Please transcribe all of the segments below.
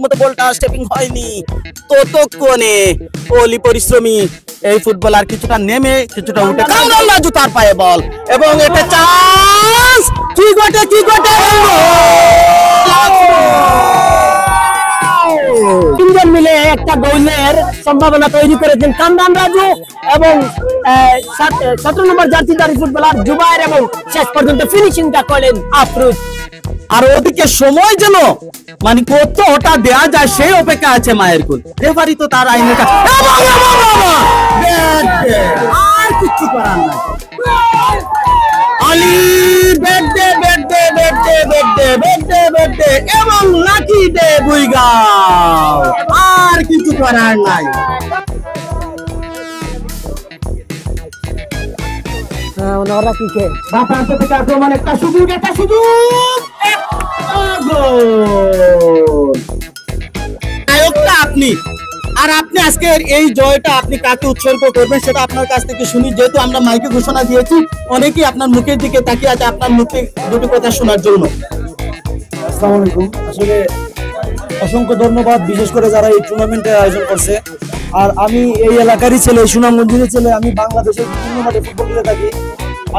ঠিকমতো বলটা স্টেপিং হয়নি, ততক্ষণে অলি পরিশ্রমী এই ফুটবলার কিছুটা নেমে কিছুটা উঠে কামরান রাজু তার পায়ে বল এবং এটা চান্স। কি ঘটে তিনজন মিলে একটা গোলের সম্ভাবনা তৈরি করেছেন কামরান রাজু এবং 17 নম্বর জার্সিধারী ফুটবলার জুবায়ের এবং শেষ পর্যন্ত ফিনিশিংটা করলেন আফরোজ। আর ওদিকে সময় যেন মানে কতটা দেয়া যায় সেই অপেক্ষা আছে মায়ের কুল। রেফারি তো তার আইনের কাছে আর কিছু করার নাই। আলী বেডে এবং লাকি দে বুইগাও, আর কিছু করার নাই। ওনারা কি কে বাপান্ত থেকে আক্রমণ, একটা সুযোগ নায়কটা আপনি। আর আপনি আজকের এই জয়টা আপনি কাকে উৎসর্গ করবেন সেটা আপনার কাছ থেকে শুনি, যেহেতু আমরা মাইকে ঘোষণা দিয়েছি। অনেকেই আপনার মুখের দিকে তাকিয়ে আছে আপনার মুখে দুটি কথা শোনার জন্য। আসসালামু আলাইকুম। আসলে অসংখ্য ধন্যবাদ, বিশেষ করে যারা এই টুর্নামেন্টের আয়োজন করছে। আর আমি এই এলাকারই ছেলে, সুনামগঞ্জের ছেলে। আমি বাংলাদেশের বিভিন্ন মাঠে ফুটবল খেলে থাকি।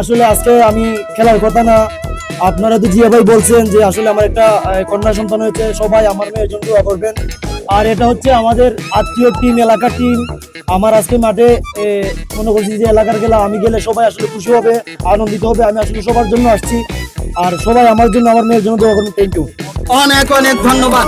আসলে আজকে আমি খেলার কথা না, আপনারা তো জিয়া ভাই বলছেন যে আসলে আমার একটা কন্যা সন্তান হয়েছে, সবাই আমার মেয়ের জন্য দোয়া করবেন। আর এটা হচ্ছে আমাদের আত্মীয় টিম, এলাকার টিম। আমার আজকে মাঠে মনে করছি যে এলাকার খেলা, আমি গেলে সবাই আসলে খুশি হবে, আনন্দিত হবে। আমি আসলে সবার জন্য আসছি, আর সবাই আমার জন্য, আমার মেয়ের জন্য দোয়া করবেন। থ্যাংক ইউ, অনেক ধন্যবাদ।